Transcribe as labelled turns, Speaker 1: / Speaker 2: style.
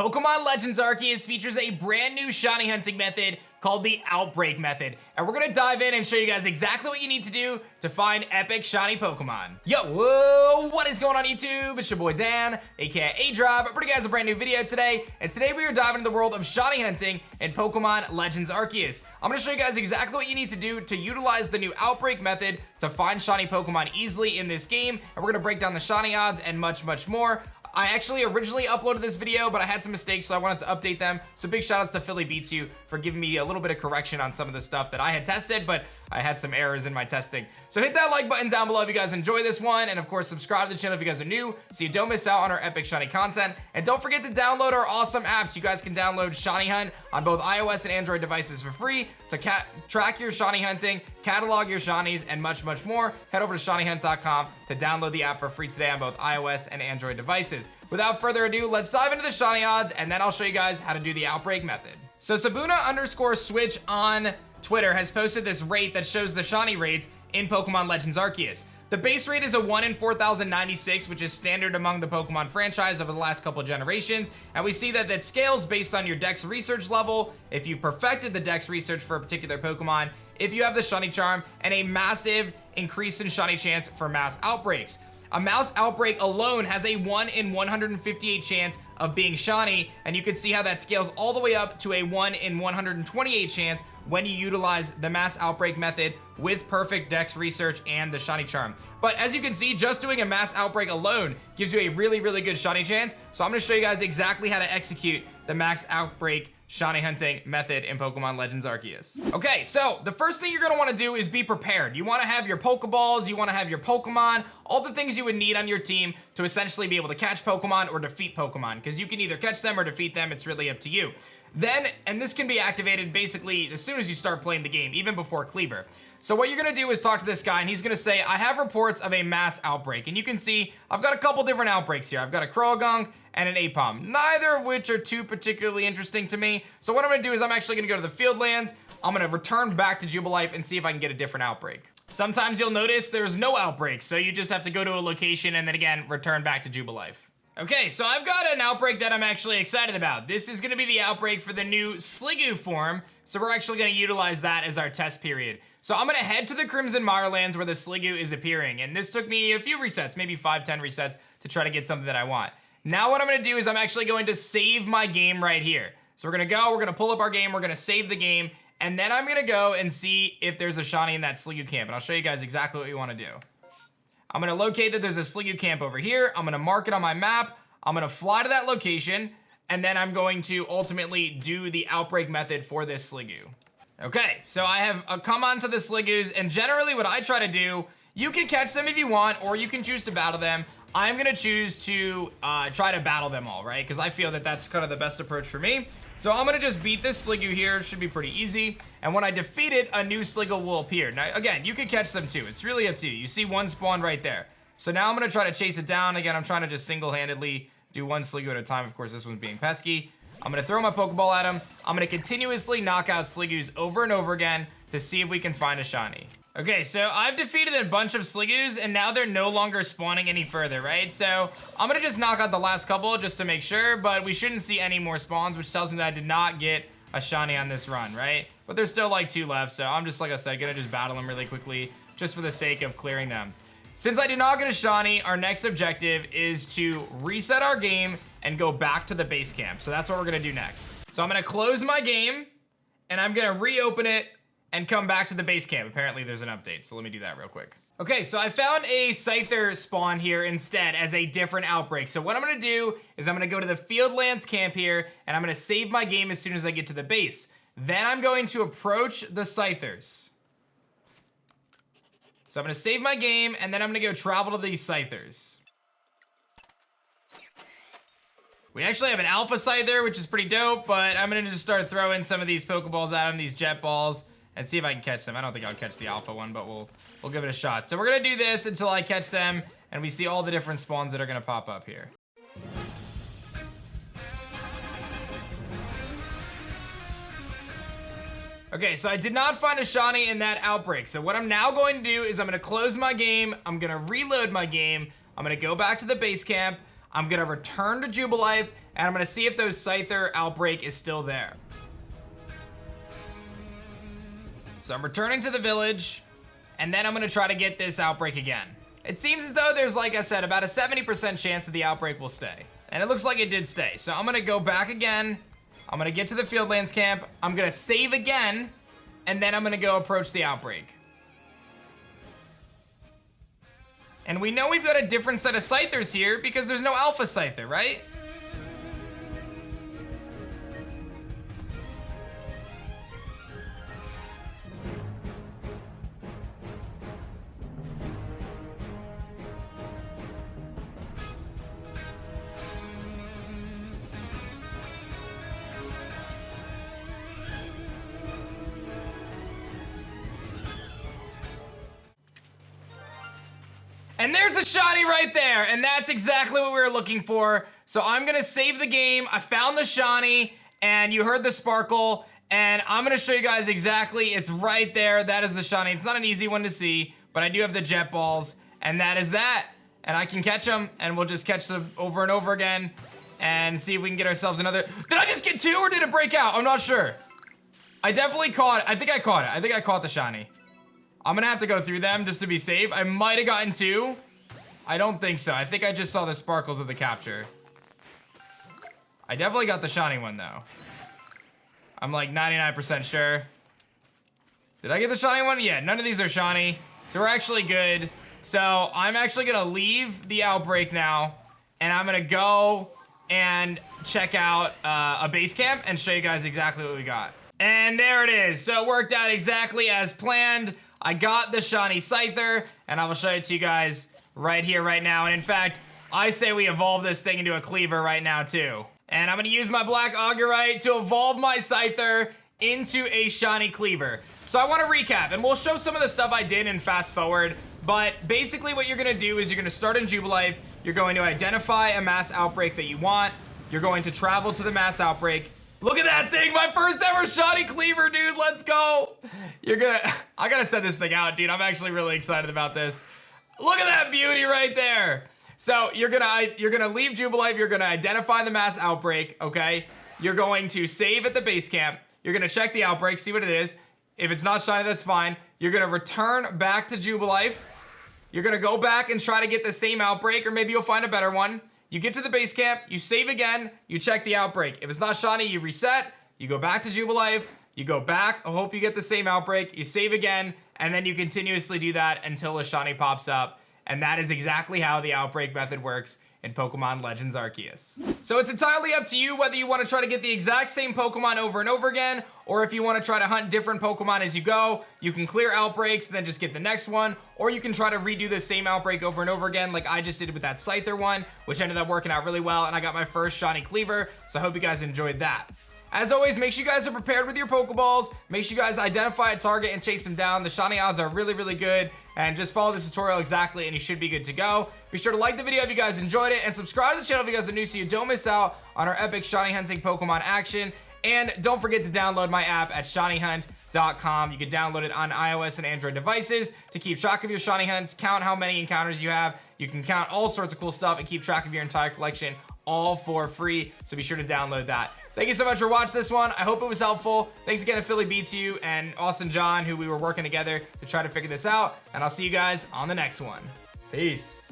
Speaker 1: Pokemon Legends Arceus features a brand new shiny hunting method called the Outbreak method. And we're gonna dive in and show you guys exactly what you need to do to find epic shiny Pokemon. Yo, whoa, what is going on YouTube? It's your boy Dan, aka aDrive, bringing you guys a brand new video today. And today we are diving into the world of shiny hunting in Pokemon Legends Arceus. I'm gonna show you guys exactly what you need to do to utilize the new Outbreak method to find shiny Pokemon easily in this game. And we're gonna break down the shiny odds and much, much more. I actually originally uploaded this video, but I had some mistakes, so I wanted to update them. So big shout outs to Philly Beats You for giving me a little bit of correction on some of the stuff that I had tested, but I had some errors in my testing. So hit that like button down below if you guys enjoy this one, and of course subscribe to the channel if you guys are new so you don't miss out on our epic shiny content. And don't forget to download our awesome apps. You guys can download Shiny Hunt on both iOS and Android devices for free to track your shiny hunting, catalog your shinies, and much, much more. Head over to shinyhunt.com to download the app for free today on both iOS and Android devices. Without further ado, let's dive into the shiny odds, and then I'll show you guys how to do the Outbreak method. So Sabuna_Switch on Twitter has posted this rate that shows the shiny rates in Pokemon Legends Arceus. The base rate is a 1 in 4,096, which is standard among the Pokemon franchise over the last couple generations. And we see that that scales based on your Dex research level, if you perfected the Dex research for a particular Pokemon, if you have the shiny charm, and a massive increase in shiny chance for mass outbreaks. A mouse outbreak alone has a 1 in 158 chance of being shiny, and you can see how that scales all the way up to a 1 in 128 chance when you utilize the mass outbreak method with perfect Dex research and the shiny charm. But as you can see, just doing a mass outbreak alone gives you a really, really good shiny chance. So I'm gonna show you guys exactly how to execute the max outbreak shiny hunting method in Pokemon Legends Arceus. Okay, so the first thing you're gonna wanna do is be prepared. You wanna have your Pokeballs, you wanna have your Pokemon, all the things you would need on your team to essentially be able to catch Pokemon or defeat Pokemon, because you can either catch them or defeat them, it's really up to you. Then, and this can be activated basically as soon as you start playing the game, even before Cleaver. So what you're gonna do is talk to this guy, and he's gonna say, I have reports of a mass outbreak. And you can see, I've got a couple different outbreaks here. I've got a Croagunk and an Apom, neither of which are too particularly interesting to me. So what I'm gonna do is I'm actually gonna go to the Fieldlands, I'm gonna return back to Jubilife and see if I can get a different outbreak. Sometimes you'll notice there's no outbreak, so you just have to go to a location and then again, return back to Jubilife. Okay, so I've got an outbreak that I'm actually excited about. This is gonna be the outbreak for the new Sliggoo form, so we're actually gonna utilize that as our test period. So I'm gonna head to the Crimson Mirelands where the Sliggoo is appearing, and this took me a few resets, maybe 5-10 resets to try to get something that I want. Now what I'm gonna do is I'm actually going to save my game right here. So we're gonna pull up our game, we're gonna save the game, and then I'm gonna go and see if there's a shiny in that Sliggoo camp, and I'll show you guys exactly what we wanna do. I'm gonna locate that there's a Sliggoo camp over here. I'm gonna mark it on my map. I'm gonna fly to that location, and then I'm going to ultimately do the Outbreak method for this Sliggoo. Okay, so I have come onto the Sliggoos, and generally what I try to do, you can catch them if you want, or you can choose to battle them. I'm gonna choose to try to battle them all, right? Because I feel that that's kind of the best approach for me. So I'm gonna just beat this Sliggoo here, should be pretty easy. And when I defeat it, a new Sliggoo will appear. Now, again, you can catch them too. It's really up to you. You see one spawn right there. So now I'm gonna try to chase it down. Again, I'm trying to just single-handedly do one Sliggoo at a time. Of course, this one's being pesky. I'm gonna throw my Pokeball at him. I'm gonna continuously knock out Sliggoos over and over again to see if we can find a shiny. Okay, so I've defeated a bunch of Sliggoos, and now they're no longer spawning any further, right? So I'm gonna just knock out the last couple just to make sure, but we shouldn't see any more spawns, which tells me that I did not get a shiny on this run, right? But there's still like 2 left, so I'm just, like I said, gonna just battle them really quickly just for the sake of clearing them. Since I did not get a shiny, our next objective is to reset our game and go back to the base camp. So that's what we're gonna do next. So I'm gonna close my game, and I'm gonna reopen it and come back to the base camp. Apparently there's an update, so let me do that real quick. Okay, so I found a Scyther spawn here instead as a different outbreak. So what I'm gonna do is I'm gonna go to the Fieldlands camp here, and I'm gonna save my game as soon as I get to the base. Then I'm going to approach the Scythers. So I'm gonna save my game, and then I'm gonna go travel to these Scythers. We actually have an Alpha Scyther, which is pretty dope, but I'm gonna just start throwing some of these Pokeballs at them, these Jet Balls, and see if I can catch them. I don't think I'll catch the Alpha one, but we'll give it a shot. So we're gonna do this until I catch them, and we see all the different spawns that are gonna pop up here. Okay, so I did not find a shiny in that outbreak. So what I'm now going to do is I'm gonna close my game, I'm gonna reload my game, I'm gonna go back to the base camp, I'm gonna return to Jubilife, and I'm gonna see if those Scyther Outbreak is still there. So I'm returning to the village, and then I'm gonna try to get this Outbreak again. It seems as though there's, like I said, about a 70% chance that the Outbreak will stay. And it looks like it did stay. So I'm gonna go back again. I'm gonna get to the Fieldlands camp. I'm gonna save again, and then I'm gonna go approach the Outbreak. And we know we've got a different set of Scythers here because there's no Alpha Scyther, right? And there's a shiny right there, and that's exactly what we were looking for. So I'm gonna save the game. I found the shiny, and you heard the sparkle, and I'm gonna show you guys exactly, it's right there. That is the shiny. It's not an easy one to see, but I do have the jet balls, and that is that. And I can catch them, and we'll just catch them over and over again, and see if we can get ourselves another. Did I just get two, or did it break out? I'm not sure. I definitely caught it. I think I caught it. I think I caught the shiny. I'm gonna have to go through them just to be safe. I might have gotten two. I don't think so. I think I just saw the sparkles of the capture. I definitely got the shiny one though. I'm like 99% sure. Did I get the shiny one? Yeah, none of these are shiny. So we're actually good. So I'm actually gonna leave the Outbreak now, and I'm gonna go and check out a base camp and show you guys exactly what we got. And there it is. So it worked out exactly as planned. I got the shiny Scyther, and I will show it to you guys right here, right now. And in fact, I say we evolve this thing into a cleaver right now too. And I'm gonna use my black augurite to evolve my Scyther into a shiny cleaver. So I wanna recap, and we'll show some of the stuff I did in fast forward, but basically what you're gonna do is you're gonna start in Jubilife, you're going to identify a mass outbreak that you want, you're going to travel to the mass outbreak. Look at that thing, my first ever shiny cleaver, dude, let's go. I gotta set this thing out, dude. I'm actually really excited about this. Look at that beauty right there. So you're gonna leave Jubilife, you're gonna identify the mass outbreak, okay? You're going to save at the base camp. You're gonna check the outbreak, see what it is. If it's not shiny, that's fine. You're gonna return back to Jubilife. You're gonna go back and try to get the same outbreak, or maybe you'll find a better one. You get to the base camp, you save again, you check the outbreak. If it's not shiny, you reset, you go back to Jubilife, you go back, I hope you get the same outbreak, you save again, and then you continuously do that until a shiny pops up. And that is exactly how the Outbreak method works in Pokemon Legends Arceus. So it's entirely up to you whether you want to try to get the exact same Pokemon over and over again, or if you want to try to hunt different Pokemon as you go. You can clear outbreaks and then just get the next one, or you can try to redo the same outbreak over and over again like I just did with that Scyther one, which ended up working out really well, and I got my first shiny cleaver, so I hope you guys enjoyed that. As always, make sure you guys are prepared with your Pokeballs. Make sure you guys identify a target and chase them down. The shiny odds are really, really good. And just follow this tutorial exactly and you should be good to go. Be sure to like the video if you guys enjoyed it, and subscribe to the channel if you guys are new so you don't miss out on our epic shiny hunting Pokemon action. And don't forget to download my app at shinyhunt.com. You can download it on iOS and Android devices to keep track of your shiny hunts, count how many encounters you have. You can count all sorts of cool stuff and keep track of your entire collection, all for free. So be sure to download that. Thank you so much for watching this one. I hope it was helpful. Thanks again to Philly Beats You and Austin John, who we were working together to try to figure this out. And I'll see you guys on the next one. Peace.